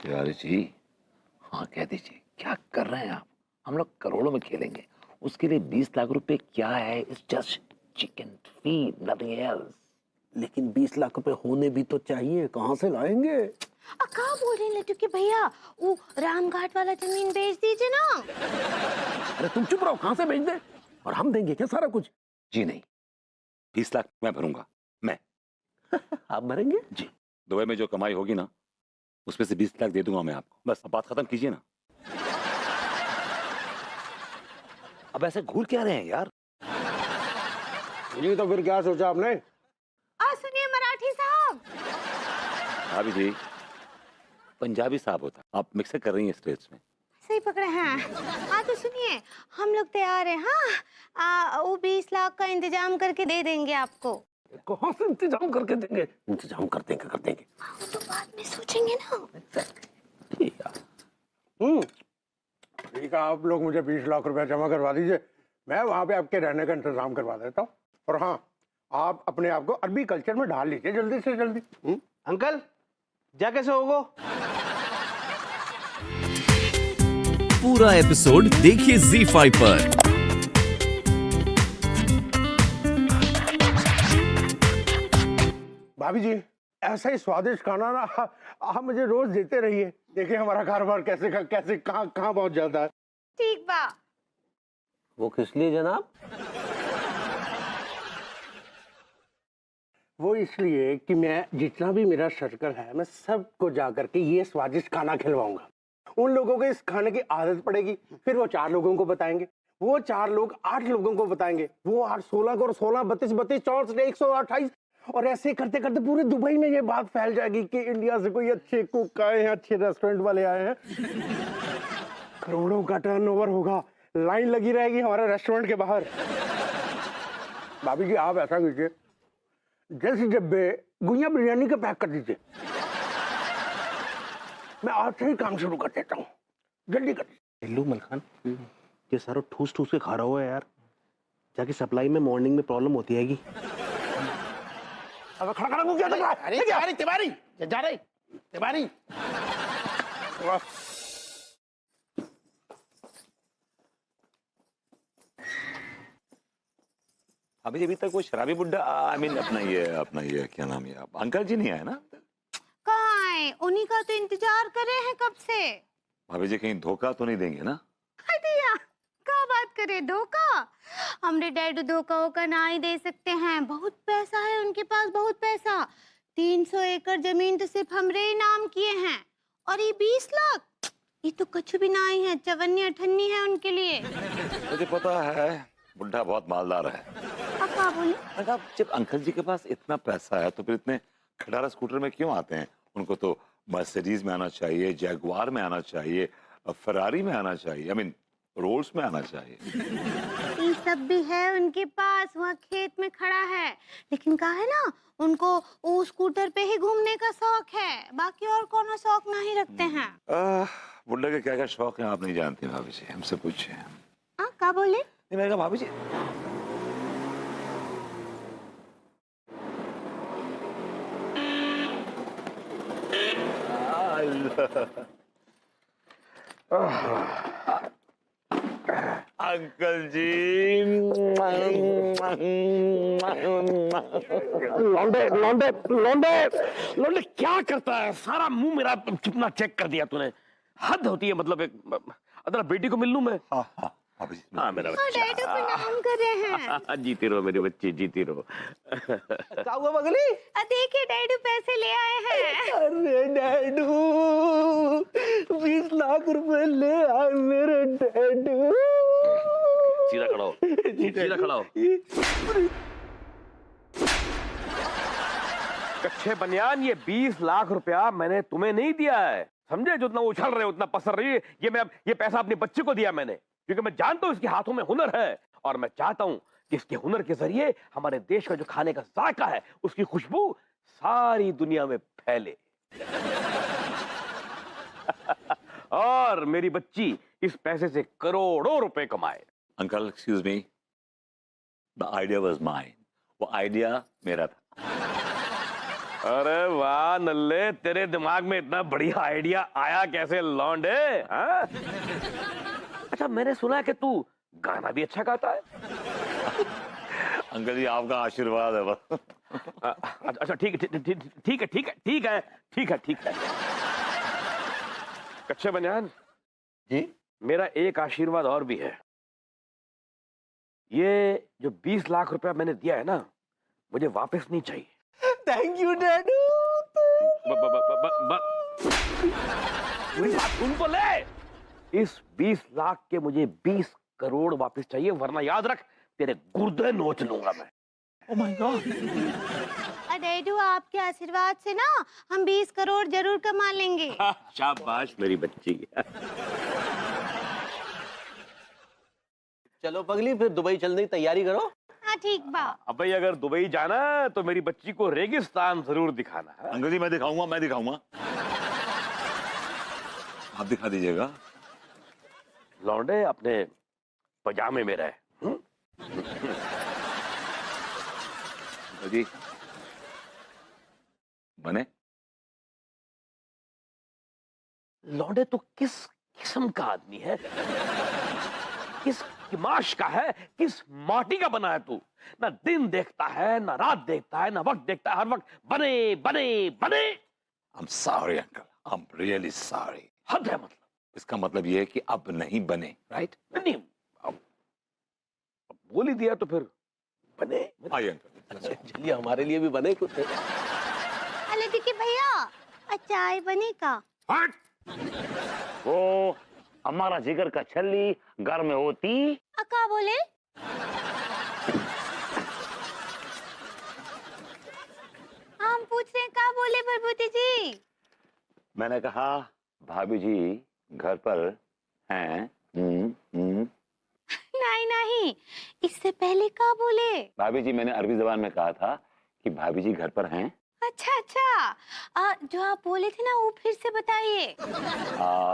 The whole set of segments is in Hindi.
तिवारी जी, हाँ कह दीजिए, क्या कर रहे हैं आप? हम लोग करोड़ों में खेलेंगे, उसके लिए 20 लाख रुपए क्या है? It's just chicken feed, nothing else. लेकिन 20 लाख रुपए होने भी तो चाहिए, कहाँ से लाएंगे? कहाँ बोल रहे हैं लट्टू के भैया, वो रामघाट वाला जमीन बेच दीजिए ना। अरे तुम चुप रहो, कहाँ से भेज दे? और हम देंगे क्या सारा कुछ? जी नहीं, 20 लाख मैं भरूंगा, मैं। आप भरेंगे? जी, दुबई में जो कमाई होगी ना, उसमें से 20 लाख दे दूंगा मैं आपको। बस अब बात खत्म कीजिए ना। अब ऐसे घूर क्या रहे हैं यार? जी तो फिर क्या सोचा आपने? सुनिए मराठी साहब। भाभी जी, पंजाबी साहब होता, आप मिक्सर कर रही हैं स्टेट्स में। सही पकड़े हैं। तो सुनिए, हम लोग तैयार हैं। हाँ, वो 20 लाख का इंतजाम करके दे देंगे आपको। कहाँ से इंतजाम करके देंगे? इंतजाम कर देंगे, कर देंगे। वो तो बाद में सोचेंगे ना। ठीक है, आप लोग मुझे 20 लाख रुपए जमा करवा दीजिए, मैं वहाँ पे आपके रहने का इंतजाम करवा देता हूँ। और हाँ, आप अपने आप को अरबी कल्चर में ढाल लीजिए जल्दी से जल्दी। अंकल जा कैसे होगो? पूरा एपिसोड देखिए ZEE5 पर। भाभी जी, ऐसा ही स्वादिष्ट खाना ना आप मुझे रोज देते रहिए। देखिए हमारा कारोबार कैसे कैसे कहाँ कहाँ पहुँच जाता है। ठीक बा। वो किस लिए जनाब? वो इसलिए कि मैं जितना भी मेरा सर्कल है, मैं सबको जा करके ये स्वादिष्ट खाना खिलवाऊंगा। उन लोगों को इस खाने की आदत पड़ेगी, फिर वो 4 लोगों को बताएंगे, वो 4 लोग 8 लोगों को बताएंगे, वो 8 16 को, और 16 32 32 64 128, और ऐसे करते करते पूरे दुबई में ये बात फैल जाएगी कि इंडिया से कोई अच्छे कुक आए हैं, अच्छे रेस्टोरेंट वाले आए हैं। करोड़ों का टर्नओवर होगा, लाइन लगी रहेगी हमारे रेस्टोरेंट के बाहर। भाभी जी, आप ऐसा कीजिए, 10 डब्बे गुइया बिरयानी का पैक कर दीजिए। मैं आज से ही काम शुरू कर देता हूँ, जल्दी कर दीजिए। हेलो मलखान, ये सारा ठूस ठूस के खा रहा हुआ है यार। जाके सप्लाई में मॉर्निंग में प्रॉब्लम होती हैगी। अब खड़ा खड़ा क्या देख रहा है? अरे तिवारी तिवारी जा रही तिवारी। अभी अभी तक वो शराबी बुड्ढा, आई मीन अपना ये क्या नाम है, अंकल जी नहीं आए ना? कहाँ है? उन्हीं का तो इंतजार कर रहे हैं कब से। भाभी जी कहीं धोखा तो नहीं देंगे ना? दिया क्या बात करे धोखा? हमरे डैड धोखा होकर ना ही दे सकते हैं। बहुत पैसा है उनके पास, बहुत पैसा। 300 एकड़ जमीन तो सिर्फ हमरे ही नाम किए हैं, और ये 20 लाख, ये तो कुछ भी ना ही है, चवन्नी अठन्नी है उनके लिए। मुझे पता है, बुड्ढा बहुत मालदार है। अब क्या बोले? अगर जब अंकल जी के पास इतना पैसा है तो फिर इतने खटारा स्कूटर में क्यों आते हैं? उनको तो मर्सिडीज में आना चाहिए, जैगुआर में आना चाहिए, फरारी में आना चाहिए, आई मीन रोल्स में आना चाहिए। ये सब भी है उनके पास, वहाँ खेत में खड़ा है। लेकिन कहा है ना, उनको वो स्कूटर पे ही घूमने का शौक है, बाकी और कोनो शौक नहीं रखते हैं। बुड्ढा के क्या क्या शौक है आप नहीं जानती भाभी जी, हमसे पूछिए। क्या बोले? नहीं, मैंने कहा भाभी जी, अंकल जी। लौंडे लौंडे लौंडे लौंडे क्या करता है? सारा मुंह मेरा कितना चेक कर दिया तूने। हद होती है, मतलब एक अदर बेटी को मिल लूं मैं? हाँ मेरा डैडू प्रणाम कर रहे हैं। जीती रहो मेरी बच्ची, जीती रहो। क्या हुआ बगली? देखिए डैडू पैसे ले आए हैं। अरे डैडू, 20 लाख रुपए ले आए मेरे डैडू। सीधा खड़ा हो, सीधा खड़ा हो। कच्चे बनियान, ये 20 लाख रुपया मैंने तुम्हें नहीं दिया है, समझे? जो उतना उछल रहे, उतना पसर रही है, ये पैसा अपने बच्चे को दिया मैंने, क्योंकि मैं जानता हूं इसके हाथों में हुनर है, और मैं चाहता हूं कि इसके हुनर के जरिए हमारे देश का जो खाने का जायका है, उसकी खुशबू सारी दुनिया में फैले। और मेरी बच्ची इस पैसे से करोड़ों रुपए कमाए। Uncle excuse me, the idea was mine, वो आइडिया मेरा था। अरे वाह नल्ले, तेरे दिमाग में इतना बढ़िया आइडिया आया कैसे लौंडे? हाँ? अच्छा, मैंने सुना है कि तू गाना भी अच्छा गाता है। अंकल जी आपका आशीर्वाद है बस। अच्छा ठीक है ठीक है ठीक है ठीक है ठीक है ठीक है ठीक है। कच्चे बनियान जी मेरा एक आशीर्वाद और भी है। ये जो 20 लाख रुपया मैंने दिया है ना, मुझे वापस नहीं चाहिए। थैंक यू डैडू। मेरी बात सुन तो ले। इस 20 लाख के मुझे 20 करोड़ वापस चाहिए, वरना याद रख तेरे गुर्दे नोच लूंगा मैं। Oh my God. डैडू आपके आशीर्वाद से ना हम 20 करोड़ जरूर कमा लेंगे। शाबाश मेरी बच्ची। चलो पगली, फिर दुबई चलने की तैयारी करो। हाँ ठीक बा। अब भाई अगर दुबई जाना है तो मेरी बच्ची को रेगिस्तान जरूर दिखाना है। अंकल जी मैं दिखाऊंगा। आप दिखा दीजिएगा। लौंडे अपने पजामे में रहे। अंकल जी बने। लौंडे तो किस किस्म का आदमी है? किस किमाश का है? किस माटी का बना है तू? ना दिन देखता है, ना रात देखता है, ना वक्त देखता है, हर वक्त बने बने बने। I'm sorry uncle, I'm really sorry। हद है मतलब। इसका मतलब ये है कि अब नहीं बने, राइट? नहीं, अब बोल ही दिया तो फिर बने। आइए अंकल। चलिए, हमारे लिए भी बने कुछ। अरे देखिए भैया, चाय बनेगा। हट! वो हमारा जिगर का छल्ली घर में होती। अक्का बोले? हम पूछ रहे हैं क्या बोले प्रभुति जी? मैंने कहा भाभी जी घर पर हैं। नहीं नहीं, इससे पहले क्या बोले? भाभी जी मैंने अरबी जबान में कहा था कि भाभी जी घर पर हैं। अच्छा अच्छा, जो आप बोले थे ना वो फिर से बताइए।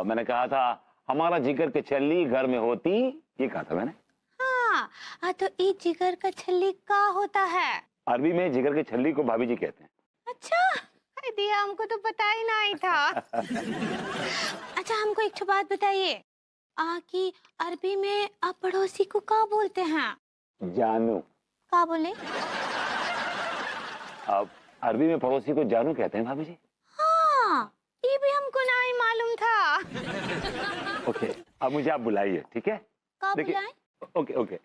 मैंने कहा था हमारा जिगर के छल्ली घर में होती, ये कहा था मैंने। हाँ, तो ये जिगर का छल्ली का होता है? अरबी में जिगर के छल्ली को भाभी जी कहते हैं। अच्छा दिया, हमको तो पता ही नहीं था। अच्छा हमको एक बात बताइए, कि अरबी में आप पड़ोसी को क्या बोलते हैं? जानू। क्या बोले? अब अरबी में पड़ोसी को जानू कहते हैं भाभी जी। हाँ, ये भी हमको नहीं मालूम था। ओके, अब मुझे आप बुलाइए, ठीक है? क्या देखिए, बुलाएं? ओके ओके,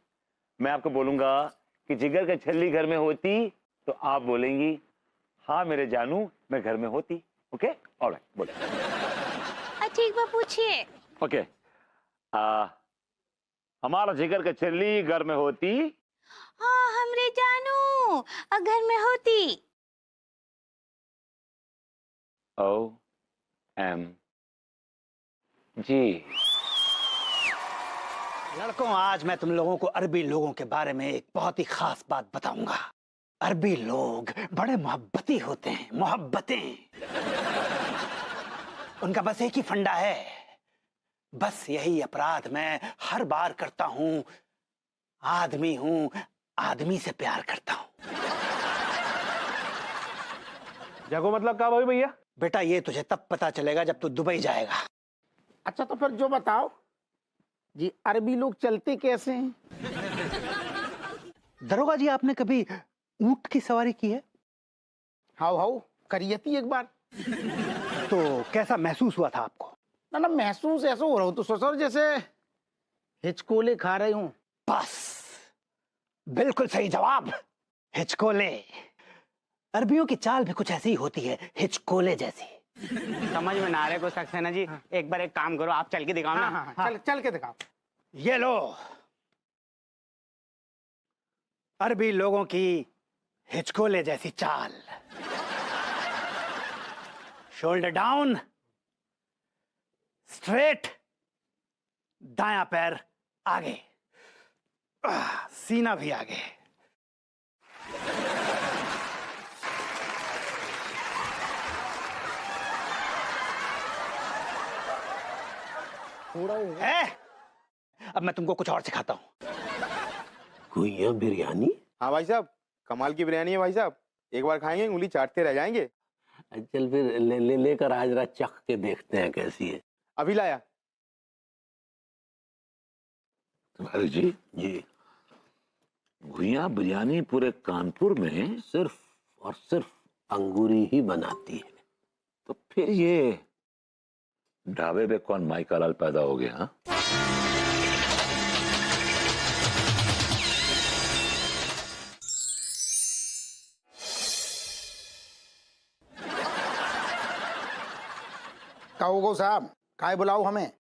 मैं आपको बोलूंगा कि जिगर का छल्ली घर में होती, तो आप बोलेंगी हाँ मेरे जानू मैं घर में होती। ओके, ऑलराइट, बोलो। ठीक बा, पूछिए। ओके, हमारा जिगर का छल्ली घर में होती। हाँ हमरे जानू घर में होती। OMG। लड़कों, आज मैं तुम लोगों को अरबी लोगों के बारे में एक बहुत ही खास बात बताऊंगा। अरबी लोग बड़े मोहब्बती होते हैं, मोहब्बतें। उनका बस एक ही फंडा है, बस यही अपराध मैं हर बार करता हूं। आदमी हूं, आदमी से प्यार करता हूं। जगो मतलब क्या भाई भैया? बेटा ये तुझे तब पता चलेगा जब तू दुबई जाएगा। अच्छा तो फिर जो बताओ जी, अरबी लोग चलते कैसे हैं? दरोगा जी, आपने कभी ऊंट की सवारी की है? हाउ हाउ करिए थी एक बार। तो कैसा महसूस हुआ था आपको? ना ना, महसूस ऐसा हो रहा हो तो ससुर जैसे हिचकोले खा रही हूँ। बस बिल्कुल सही जवाब, हिचकोले। अरबियों की चाल भी कुछ ऐसी ही होती है, हिचकोले जैसी। समझ में ना आ रहे को सक्सेना जी। एक बार एक काम करो, आप चल के दिखाओ ना। हाँ, चल के दिखाओ। ये लो, अरबी लोगों की हिचकोले जैसी चाल। शोल्डर डाउन, स्ट्रेट, दायां पैर आगे, सीना भी आगे। है? अब मैं तुमको कुछ और सिखाता हूं। कोई यहाँ बिरयानी? हाँ भाई साहब, कमाल की बिरयानी है भाई साहब। एक बार खाएंगे उंगली चाटते रह जाएंगे। चल फिर लेकर आज रात चख के देखते हैं कैसी है। अभी लाया। तिवारी जी, जी भुइयां बिरयानी पूरे कानपुर में सिर्फ और सिर्फ अंगूरी ही बनाती है। तो फिर ये ढाबे पे कौन माई का लाल पैदा हो गया? हाँ? कहोगो साहब काय बुलाओ हमें?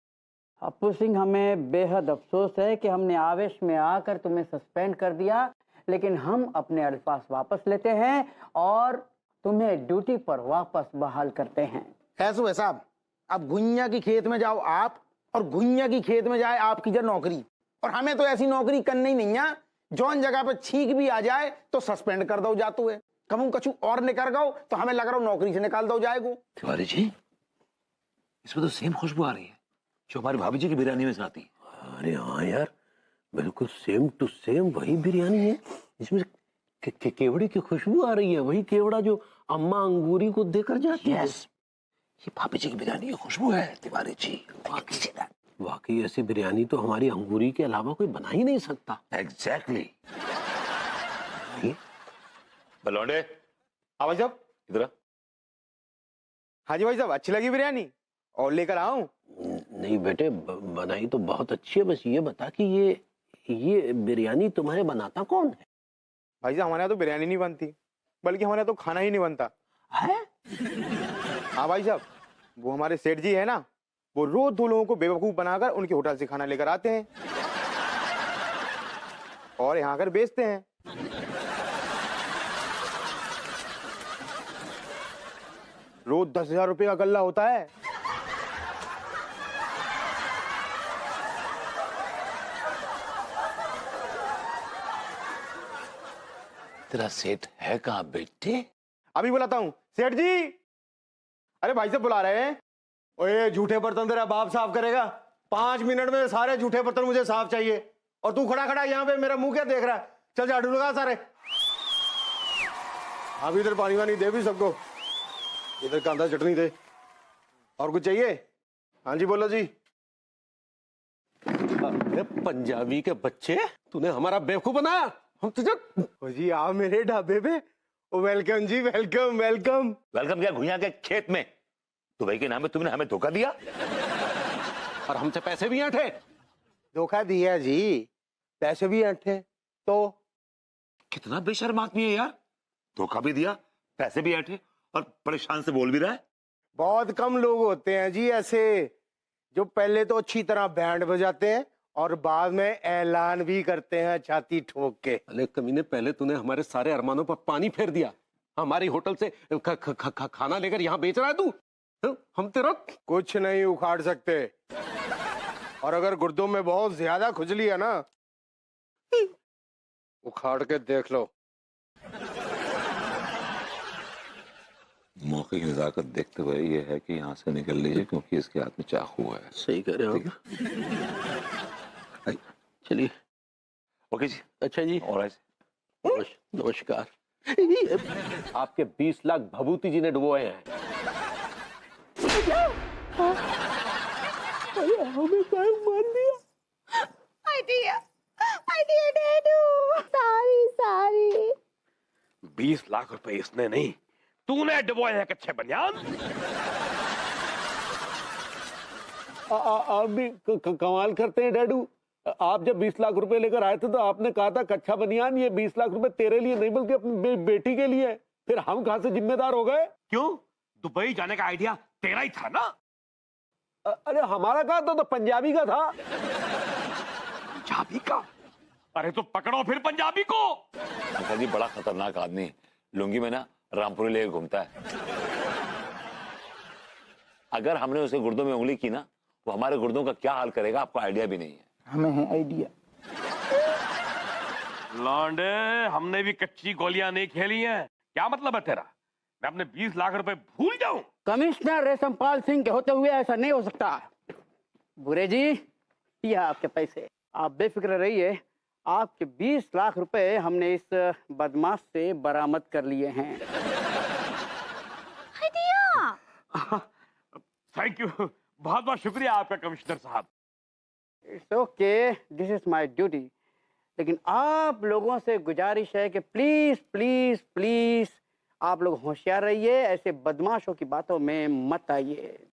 अप्पू सिंह, हमें बेहद अफसोस है कि हमने आवेश में आकर तुम्हें सस्पेंड कर दिया, लेकिन हम अपने अल्फाज वापस लेते हैं और तुम्हें ड्यूटी पर वापस बहाल करते हैं। ऐसो है साहब, अब घुइया की खेत में जाओ आप और घुइया की खेत में जाए आपकी जो नौकरी। और हमें तो ऐसी नौकरी करनी ही नहीं है, जौन जगह पे छींक भी आ जाए तो सस्पेंड कर दो जातू है। कमू कछु और निकल गो तो हमें लग रहा हो नौकरी से निकाल दो जाएगो। तिवारी जी, इसमें तो सेम खुशबू आ रही है जो हमारी भाभी जी की बिरयानी में से आती है। अरे हाँ यार, बिल्कुल सेम टू सेम वही बिरयानी है जिसमें केवड़े की खुशबू आ रही है। वही केवड़ा जो अम्मा अंगूरी को देकर जाती है। ये भाभी जी की बिरयानी की खुशबू है तिवारी जी। वाकई ऐसी बिरयानी तो हमारी अंगूरी के अलावा कोई बना ही नहीं सकता। एग्जैक्टली। बलौंडे, हाँ भाई साहब, इधर आ। हाँ जी भाई साहब, अच्छी लगी बिरयानी और लेकर आऊं? नहीं बेटे, बनाई तो बहुत अच्छी है। बस ये बता कि ये बिरयानी तुम्हारे बनाता कौन है? भाई साहब, हमारे यहाँ तो बिरयानी नहीं बनती, बल्कि हमारे यहाँ तो खाना ही नहीं बनता है? हाँ भाई साहब, वो हमारे सेठ जी है ना, वो रोज दो लोगों को बेवकूफ बनाकर उनके होटल से खाना लेकर आते हैं और यहाँ आकर बेचते हैं। रोज 10,000 रुपए का गल्ला होता है। तेरा सेठ है कहाँ बेटे? अभी बुलाता हूँ सेठ जी। अरे भाई साहब बुला रहे हैं। ओए, झूठे बर्तन तेरा बाप साफ करेगा। 5 मिनट में सारे झूठे बर्तन मुझे साफ चाहिए। और तू खड़ा खड़ा यहाँ पे मेरा मुंह क्या देख रहा है? चल झाड़ू लगा सारे। अभी इधर पानी वानी दे भी सबको। इधर कांदा चटनी दे। और कुछ चाहिए? हाँ जी बोलो जी। अरे पंजाबी के बच्चे, तूने हमारा बेवकूफ बनाया। हम तुझे ओ जी, आओ मेरे ढाबे पे। ओ वेलकम जी, वेलकम वेलकम। वेलकम क्या घुइयां के खेत में? दुबई के नाम पे तुमने हमें धोखा दिया और हमसे पैसे भी ऐंठे। धोखा दिया जी, पैसे भी ऐंठे। तो कितना बेशर्म आदमी है यार। धोखा भी दिया, पैसे भी ऐंठे और परेशान से बोल भी रहा है। बहुत कम लोग होते हैं जी ऐसे, जो पहले तो अच्छी तरह बैंड बजाते हैं और बाद में ऐलान भी करते हैं छाती ठोक के। अरे कमीने, पहले तूने हमारे सारे अरमानों पर पानी फेर दिया। हमारी होटल से खाना लेकर यहाँ बेच रहा है तू। हम तेरा कुछ नहीं उखाड़ सकते। और अगर गुर्दों में बहुत ज्यादा खुजली है ना, उखाड़ के देख लो। मौके की नजाकत देखते हुए ये है कि यहाँ से निकल लीजिए, क्योंकि इसके हाथ में चाकू है। सही कह रहे हो। चलिए। ओके जी। अच्छा जी। और नमस्कार। आपके 20 लाख भभूति जी ने डुबोए हैं। अरे हमें मान दिया। आइडिया डैडू, सारी 20 लाख रुपए इसने नहीं, तूने डुबोए हैं कच्चे बनियान। आप भी कमाल करते हैं डैडू। आप जब 20 लाख रुपए लेकर आए थे तो आपने कहा था कच्चा बनियान, ये 20 लाख रुपए तेरे लिए नहीं बल्कि अपनी बेटी के लिए। फिर हम कहां से जिम्मेदार हो गए? क्यों? दुबई जाने का आइडिया तेरा ही था ना? अरे हमारा कहा था तो पंजाबी का था। पंजाबी का? अरे तो पकड़ो फिर पंजाबी को। अंकल जी, बड़ा खतरनाक आदमी, लुंगी में ना रामपुरी लेकर घूमता है। अगर हमने उसे गुर्दों में उंगली की ना, वो हमारे गुर्दों का क्या हाल करेगा आपको आइडिया भी नहीं है। हमें है आइडिया। लौंडे, हमने भी कच्ची गोलियां नहीं खेली हैं। क्या मतलब है तेरा? मैं अपने 20 लाख रुपए भूल जाऊं? कमिश्नर रेशमपाल सिंह के होते हुए ऐसा नहीं हो सकता। बुरे जी, ये आपके पैसे, आप बेफिक्र रहिए। आपके 20 लाख रुपए हमने इस बदमाश से बरामद कर लिए हैं। हाय दिया। थैंक यू, बहुत बहुत शुक्रिया आपका कमिश्नर साहब। It's okay, this is my duty. लेकिन आप लोगों से गुजारिश है कि प्लीज प्लीज प्लीज आप लोग होशियार रहिए, ऐसे बदमाशों की बातों में मत आइए।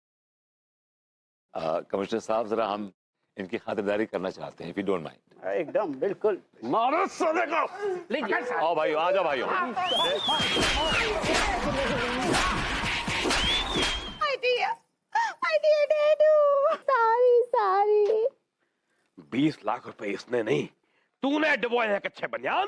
कमिश्नर साहब जरा हम इनकी खातिरदारी करना चाहते हैं, इफ यू डोंट माइंड। एकदम बिल्कुल। मारो सोने को। आओ भाइयों, आ जाओ भाइयों। हाय दिया डैडू, सॉरी सॉरी। 20 लाख रुपए इसने नहीं, तूने डुबोए हैं कच्चे बनियान।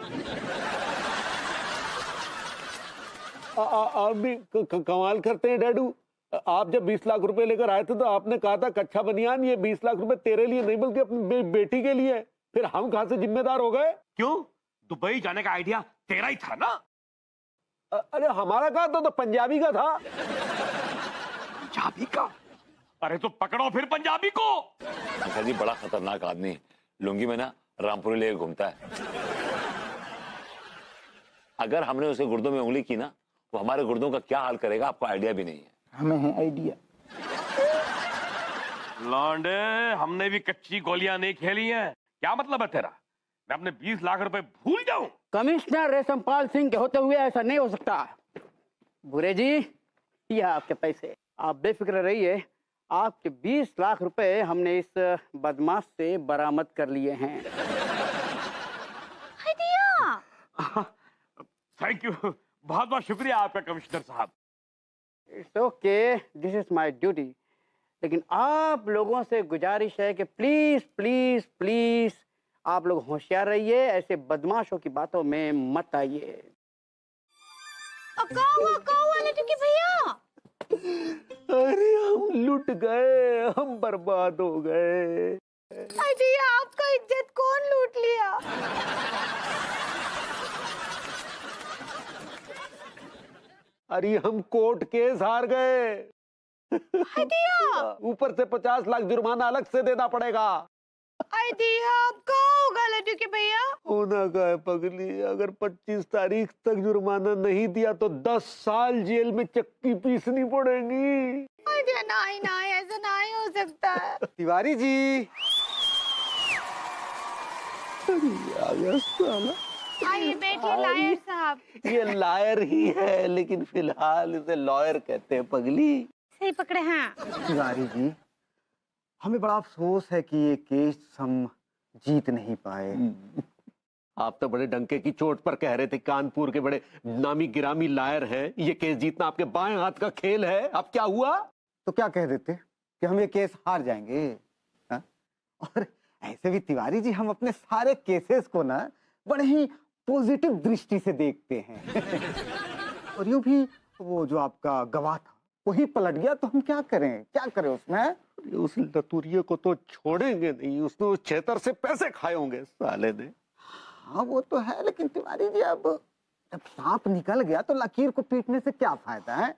आप भी कमाल करते हैं डैडू। आप जब 20 लाख रुपए लेकर आए थे तो आपने कहा था कच्चा बनियान ये 20 लाख रुपए तेरे लिए नहीं बल्कि अपनी बेटी के लिए है। फिर हम कहां से जिम्मेदार हो गए? क्यों? दुबई जाने का आइडिया तेरा ही था ना? अरे हमारा कहा तो पंजाबी का था। पंजाबी का? अरे तो पकड़ो फिर पंजाबी को। अंकल जी बड़ा खतरनाक आदमी है, लुंगी में ना रामपुरी लेके घूमता है। अगर हमने उसे गुर्दों में उंगली की ना, वो हमारे गुर्दों का क्या हाल करेगा आपको आइडिया भी नहीं है। हमें है आइडिया। लौंडे, हमने भी कच्ची गोलियां नहीं खेली हैं। क्या मतलब है तेरा? मैं अपने 20 लाख रुपए भूल जाऊं? कमिश्नर रेशमपाल सिंह के होते हुए ऐसा नहीं हो सकता। बुरे जी, ये आपके पैसे, आप बेफिक्र रहिए। आपके 20 लाख रुपए हमने इस बदमाश से बरामद कर लिए हैं। हाय दिया। थैंक यू, बहुत बहुत शुक्रिया आपका कमिश्नर साहब। It's okay, this is my duty. लेकिन आप लोगों से गुजारिश है कि प्लीज प्लीज प्लीज आप लोग होशियार रहिए, ऐसे बदमाशों की बातों में मत आइए। कहाँ हुआ लटकी भैया? अरे हम लुट गए, हम बर्बाद हो गए। हाय दिया, आपका इज्जत कौन लूट लिया? अरे हम कोर्ट केस हार गए। हाय दिया। ऊपर से 50 लाख जुर्माना अलग से देना पड़ेगा। हाय दिया, अब कहाँ होगा लटकी भैया? होना का है पगली, अगर 25 तारीख तक जुर्माना नहीं दिया तो 10 साल जेल में चक्की पीसनी पड़ेगी। हाय दिया, नहीं ऐसा नहीं हो सकता है। तिवारी जी। आ गया साला। आइए बैठिए लायर साहब। ये लायर ही है, लेकिन फिलहाल इसे लॉयर कहते हैं पगली। सही पकड़े हैं। तिवारी जी, हमें बड़ा अफसोस है कि ये केस हम जीत नहीं पाए। आप तो बड़े डंके की चोट पर कह रहे थे, कानपुर के बड़े नामी गिरामी लायर हैं, ये केस जीतना आपके बाएं हाथ का खेल है। अब क्या हुआ? तो क्या कह देते कि हम ये केस हार जाएंगे? हा? और ऐसे भी तिवारी जी, हम अपने सारे केसेस को ना बड़े ही पॉजिटिव दृष्टि से देखते हैं। और यूं भी वो जो आपका गवाह था वही पलट गया, तो हम क्या करें उसमें? उस लतुरिये को तो छोड़ेंगे नहीं, उसने उस छेतर से पैसे खाए होंगे साले ने। हाँ वो तो है, लेकिन तिवारी जी अब जब सांप निकल गया तो लकीर को पीटने से क्या फायदा है?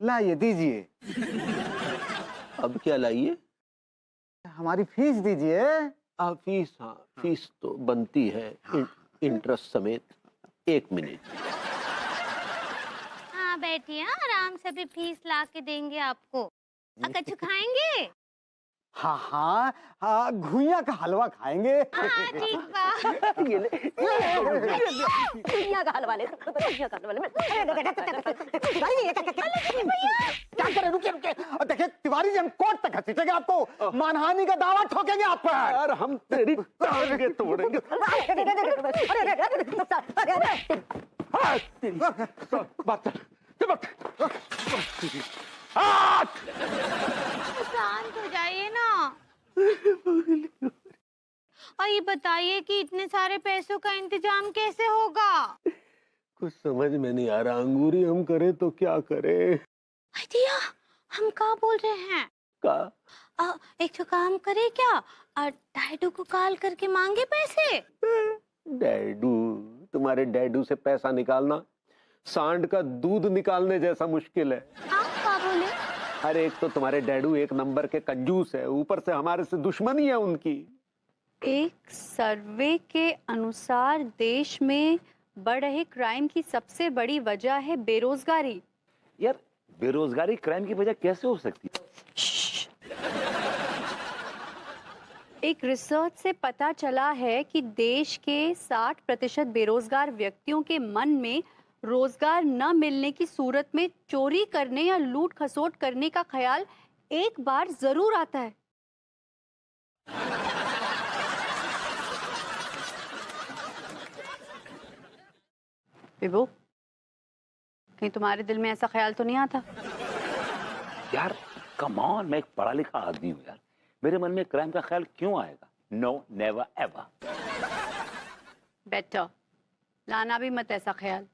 लाइए दीजिए। अब क्या लाइए? हमारी फीस दीजिए। फीस? हाँ, फीस तो बनती है, इंटरेस्ट समेत। 1 मिनट। हाँ बैठिए, आराम से भी फीस ला के देंगे आपको। कच्चू खाएंगे? हाँ, घुइयां का हलवा खाएंगे। हाँ ठीक बा। ये ले। घुइयां का हलवा ले। घुइयां का हलवा ले। क्या करें? रुकिए। और देखिए तिवारी जी, हम कोर्ट तक खींचेंगे आपको, मानहानि का दावा ठोकेंगे आप पर। यार हम तेरी टांगे तोड़ेंगे। शांत हो जाइए ना। और ये बताइए कि इतने सारे पैसों का इंतजाम कैसे होगा? कुछ समझ में नहीं आ रहा, अंगूरी हम करें तो क्या करें? दिया, हम क्या बोल रहे हैं? का एक तो काम करे क्या, डैडू को कॉल करके मांगे पैसे। डैडू? तुम्हारे डैडू से पैसा निकालना सांड का दूध निकालने जैसा मुश्किल है। आप क्या बोले? अरे एक तो तुम्हारे डैडू 1 नंबर के कंजूस है, ऊपर से हमारे से दुश्मनी है उनकी। एक सर्वे के अनुसार देश में बढ़ रहे क्राइम की सबसे बड़ी वजह है बेरोजगारी। यार बेरोजगारी क्राइम की वजह कैसे हो सकती है? एक रिसर्च से पता चला है कि देश के 60% बेरोजगार व्यक्तियों के मन में रोजगार न मिलने की सूरत में चोरी करने या लूट खसोट करने का ख्याल एक बार जरूर आता है। विभू, कहीं तुम्हारे दिल में ऐसा ख्याल तो नहीं आता? यार कम ऑन, मैं एक पढ़ा लिखा आदमी हूँ यार, मेरे मन में क्राइम का ख्याल क्यों आएगा? No, never ever. बेटर लाना भी मत ऐसा ख्याल।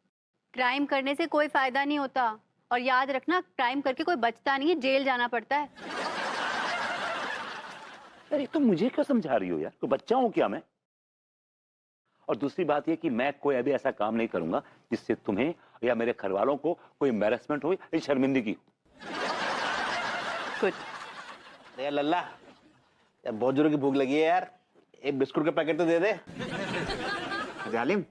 क्राइम करने से कोई फायदा नहीं होता, और याद रखना क्राइम करके कोई बचता नहीं है, जेल जाना पड़ता है। अरे तो मुझे क्यों समझा रही हो यार? कोई बच्चा हूं क्या मैं? और दूसरी बात यह कि मैं कोई अभी ऐसा काम नहीं करूंगा जिससे तुम्हें या मेरे घर वालों को कोई एम्बैरेसमेंट हो या शर्मिंदगी। गुड। यार लल्ला, यार बहुत जोरों की भूख लगी है यार, एक बिस्कुट का पैकेट तो दे दे। जालिम,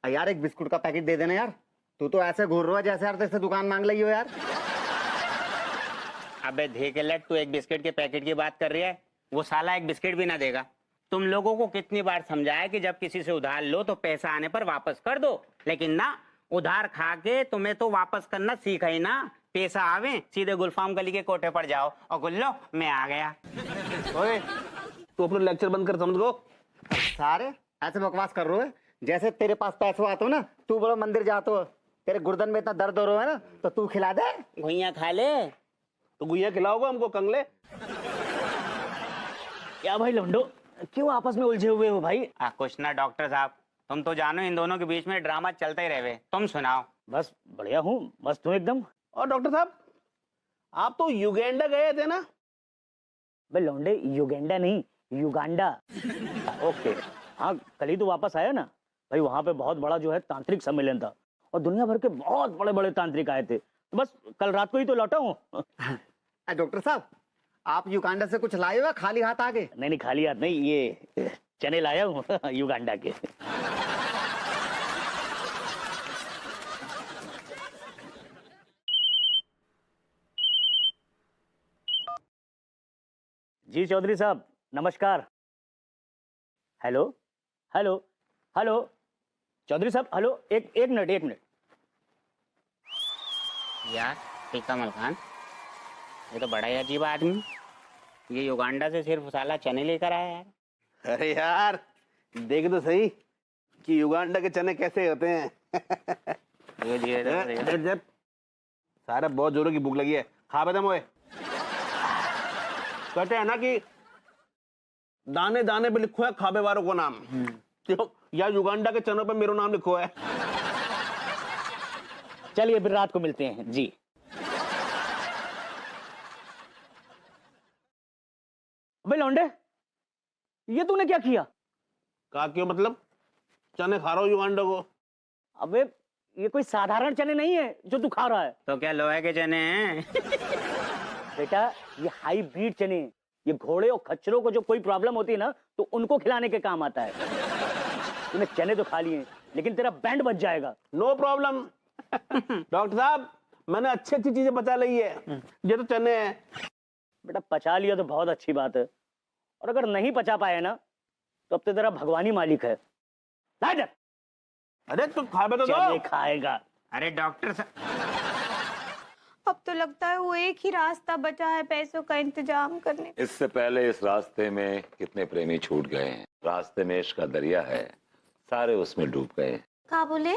यार एक बिस्कुट का पैकेट दे देना यार। तू तो ऐसे घूर रहा है जैसे यार तेरे से दुकान मांग रही हो यार। अबे धेकेलट, तू एक बिस्किट के पैकेट की बात कर रही है? वो साला एक बिस्किट भी ना देगा। तुम लोगों को कितनी बार समझाया कि जब किसी से उधार लो तो पैसा आने पर वापस कर दो, लेकिन ना, उधार खा के तुम्हें तो वापस करना सीखा ही ना। पैसा आवे सीधे गुलफाम गली के कोठे पर जाओ और गुल्लो मैं आ गया। ओए तू अपना लेक्चर बंद कर, समझ गो। सारे ऐसे बकवास कर रहे हो जैसे तेरे पास पैसे आते हो ना, तू बोलो मंदिर जाते हो, तेरे गुर्दन में इतना दर्द हो रहा है ना, तो तू खिला दे। घुइयां खा ले तो गुइया खिलाओगे हमको कंगले? क्या भाई लौंडो, क्यों आपस में उलझे हुए हो भाई? कुछ ना डॉक्टर साहब, तुम तो जानो इन दोनों के बीच में ड्रामा चलता ही रहे। तुम सुनाओ। बस बढ़िया हूँ, मस्त हूँ एकदम। और डॉक्टर साहब, आप तो युगांडा गए थे ना? भाई लौंडे, युगांडा नहीं, युगांडा। ओके, हाँ कल ही तो वापस आया ना भाई। वहाँ पे बहुत बड़ा जो है तांत्रिक सम्मेलन था, और दुनिया भर के बहुत बड़े बड़े तांत्रिक आए थे। तो बस कल रात को ही तो लौटा हूँ। डॉक्टर साहब, आप युगांडा से कुछ लाए हो, खाली हाथ आगे? नहीं खाली हाथ नहीं, ये चने लाया हूँ युगांडा के। जी चौधरी साहब नमस्कार। हेलो हेलो हेलो चौधरी साहब, हेलो, एक मिनट। यार कमल खान, ये तो बड़ा ही अजीब आदमी, ये युगांडा से सिर्फ साला चने लेकर आया यार। अरे यार देख तो सही कि युगांडा के चने कैसे होते हैं। सारा बहुत जोरों की भूख लगी है, खा बदम हुए। कहते हैं ना कि दाने दाने पे लिखो है खाबे वालों को नाम, क्यों या युगांडा के चनों पे मेरा नाम लिखो है। चलिए फिर रात को मिलते हैं जी। अबे लौंडे, ये तूने क्या किया? कहा क्यों मतलब? चने खा रहा हूँ युगांडा को। अबे ये कोई साधारण चने नहीं है जो तू खा रहा है। तो क्या लोहे के चने हैं? बेटा ये हाईब्रिड चने, ये घोड़े और खच्चरों को जो कोई प्रॉब्लम होती है ना, तो उनको खिलाने के काम आता है। तूने चने तो खा लिए, लेकिन तेरा बैंड बच जाएगा। No problem. डॉक्टर साहब, मैंने अच्छी चीजें बचा ली है, ये तो चने हैं। बेटा पचा लिया तो बहुत अच्छी बात है, और अगर नहीं पचा पाए ना, तो अब तो तेरा भगवानी मालिक है। अरे तू खा तो दो। खाएगा। अरे डॉक्टर साहब, अब तो लगता है वो एक ही रास्ता बचा है पैसों का इंतजाम करने। इससे पहले इस रास्ते में कितने प्रेमी छूट गए हैं। रास्ते में इश्क का दरिया है, सारे उसमें डूब गए। क्या बोले?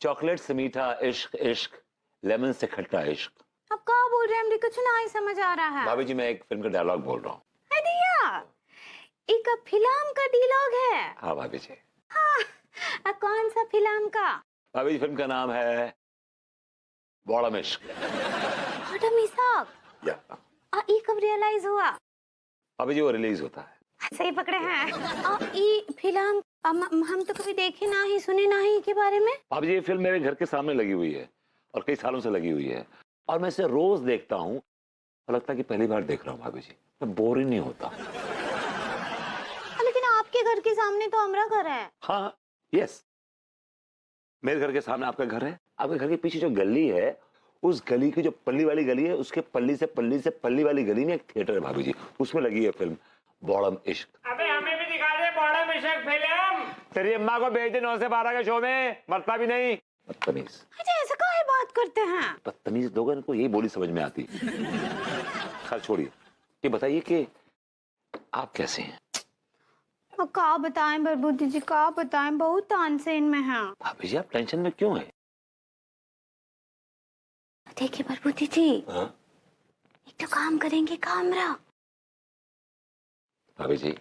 चॉकलेट से मीठा इश्क, इश्क लेमन से खट्टा इश्क। अब क्या बोल रहे हैं? मुझे कुछ ना ही समझ आ रहा है। भाभी जी, मैं एक फिल्म का डायलॉग बोल रहा हूँ। एक फिल्म का डायलॉग है? हाँ भाभी जी। हाँ, कौन सा फिल्म का? भाभी जी, फिल्म का नाम है बॉडम इश्क। बॉडम इश्क? ये कब रियलाइज हुआ? भाभी जी, वो रिलीज होता है। सही पकड़े हैं। और ये फिल्म हम तो कभी देखे ना ही, सुने ना ही के बारे में। भाभी जी, ये फिल्म मेरे घर के सामने लगी हुई है और कई सालों से लगी हुई है, और मैं इसे रोज देखता हूँ और लगता है कि पहली बार देख रहा हूँ। भाभी जी, मैं बोर ही नहीं होता। आपके घर के सामने तो हमारा घर है। हाँ, यस, मेरे घर के सामने आपका घर है। आपके घर के पीछे जो गली है, उस गली की जो पल्ली वाली गली है, उसके पल्ली से पल्ली वाली गली में एक थिएटर है भाभी जी, उसमें लगी है फिल्म बॉडम इश्क। अबे हमें भी दिखा दे बॉडम इश्क फिल्म। तेरी अम्मा को भेज दे 9 से 12 के शो में, मरता भी नहीं। बदतमीज, अच्छा ऐसा काहे बात करते हैं? बदतमीज लोगों को यही बोली समझ में आती। खैर छोड़िए, ये बताइए कि आप कैसे हैं? का बताएं बरबूती जी, का बताएं, बहुत तानसेन में है। भाभी जी आप टेंशन में क्यों हैं? देखिए बरबूती जी, हाँ? एक तो काम करेंगे कामरा। भाभी जी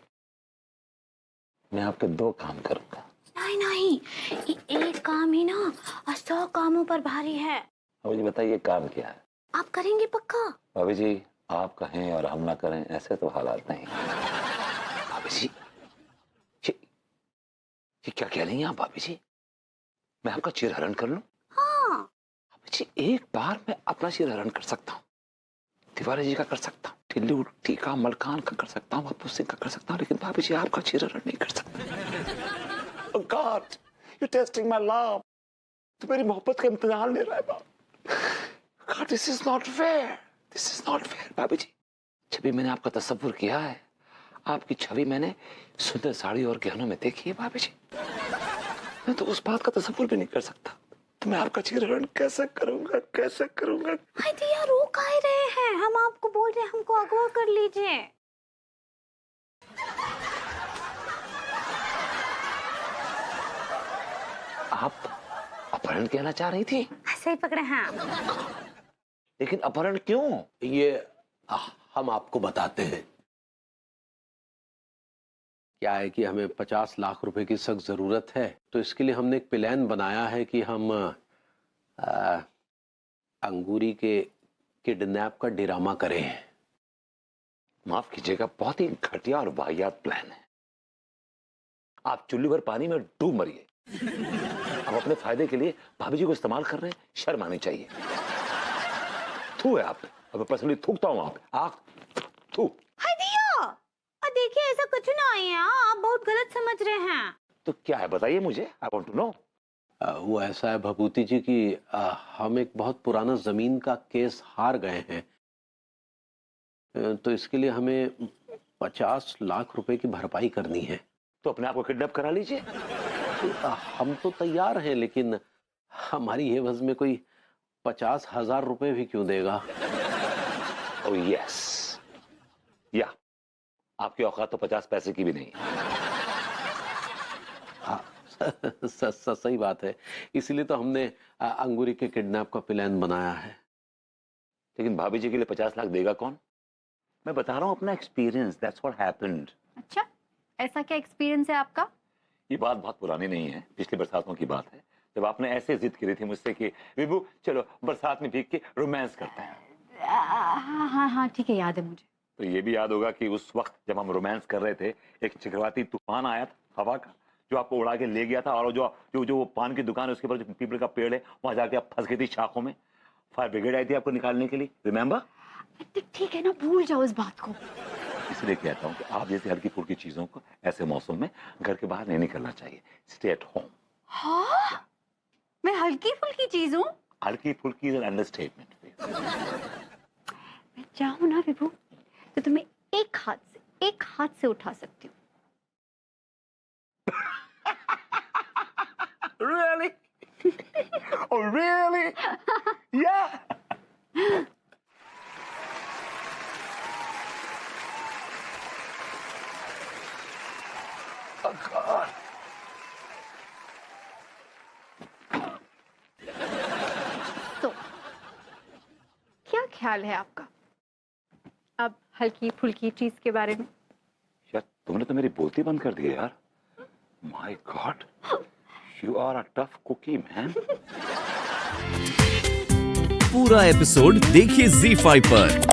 मैं आपके 2 काम करूंगा। नहीं नहीं, ये एक काम ही ना 100 कामों पर भारी है। भाभी जी बताइए काम क्या है? आप करेंगे पक्का? भाभी जी आप कहें और हम ना करें ऐसे तो हालात नहीं। भाभी जी ये क्या कह रही हैं आप? भाभी जी मैं आपका चिरहरण कर लूं? हाँ। भाभी जी एक बार मैं अपना चिरहरण कर सकता हूँ, तिवारी जी का कर सकता हूँ, टिल्लू टीका मलकान का कर सकता हूँ, बापू सिंह का कर सकता हूँ, लेकिन भाभी जी आपका चिरहरण नहीं कर सकता। Oh God, you're testing my love. तो मेरी मोहब्बत का इम्तिहान ले रहा है बाप। God, this is not fair. This is not fair, भाभी जी। छवि मैंने आपका तस्वीर किया है, आपकी छवि मैंने सुंदर साड़ी और गहनों में देखी है भाभी जी। मैं तो उस बात का तस्वीर भी नहीं कर सकता, तो मैं आपका चिरहरण कैसे करूंगा, कैसे करूंगा? हाय दिया, रो काहे रहे हैं? हम आपको बोल रहे हैं, हमको अगवा कर लीजिए। आप अपहरण कहना चाह रही थी? ऐसे ही पकड़े हैं। लेकिन अपहरण क्यों? ये हम आपको बताते हैं। क्या है कि हमें 50 लाख रुपए की सख्त जरूरत है, तो इसके लिए हमने एक प्लान बनाया है कि हम अंगूरी के किडनैप का ड्रामा करें। माफ कीजिएगा, बहुत ही घटिया और वाहियात प्लान है। आप चुल्ली भर पानी में डूब मरिए। आप अपने फायदे के लिए भाभी जी को इस्तेमाल कर रहे हैं, शर्म आनी चाहिए। थू है आप पे, अब पर्सनली थूकता हूं आप पे। आख थू। हाय दिया, देखिए ऐसा कुछ ना है, आप बहुत गलत समझ रहे हैं। तो क्या है बताइए मुझे, आई वांट टू नो। वो ऐसा है भभूति जी कि हम एक बहुत पुराना जमीन का केस हार गए हैं, तो इसके लिए हमें 50 लाख रुपए की भरपाई करनी है। तो अपने आप को किडनैप करा लीजिए। हम तो तैयार हैं, लेकिन हमारी ये वज़ में कोई 50,000 रुपए भी क्यों देगा? ओह यस, या आपकी औकात तो 50 पैसे की भी नहीं। सही बात है, इसीलिए तो हमने अंगूरी के किडनैप का प्लान बनाया है। लेकिन भाभी जी के लिए 50 लाख देगा कौन? मैं बता रहा हूं अपना एक्सपीरियंस, दैट्स व्हाट हैपेंड। अच्छा, ऐसा क्या एक्सपीरियंस है आपका? ये बात बहुत पुरानी नहीं है, पिछली बरसातों की बात है, जब आपने ऐसे जिद करी थी मुझसे कि विभू चलो बरसात में भीग के रोमांस करते हैं। हाँ हाँ ठीक है, याद है मुझे। तो ये भी याद होगा कि उस वक्त जब हम रोमांस कर रहे थे, एक चक्रवाती तूफान आया था हवा का, जो आपको उड़ा के ले गया था, और जो पान की दुकान है उसके ऊपर जो पीपल का पेड़ है, वहां जाके आप फंस गई थी शाखों में। फायर ब्रिगेड आई थी आपको निकालने के लिए, रिमेम्बर? ठीक है ना, भूल जाओ इस बात को। इसलिए कहता हूँ कि आप जैसे हल्की फुल्की चीजों को ऐसे मौसम में घर के बाहर नहीं निकलना चाहिए। Stay at home. हाँ, मैं हल्की फुल्की चीज हूँ? हल्की फुल्की इज एन अंडरस्टेटमेंट। मैं चाहूँ ना विभू, तो तुम्हें एक हाथ से उठा सकती हूँ। Really? Oh, really? Yeah. Oh God. तो क्या ख्याल है आपका अब हल्की फुल्की चीज के बारे में? यार तुमने तो मेरी बोलती बंद कर दी है यार। My God. You are a tough cookie, man. पूरा एपिसोड देखिए ZEE5 पर।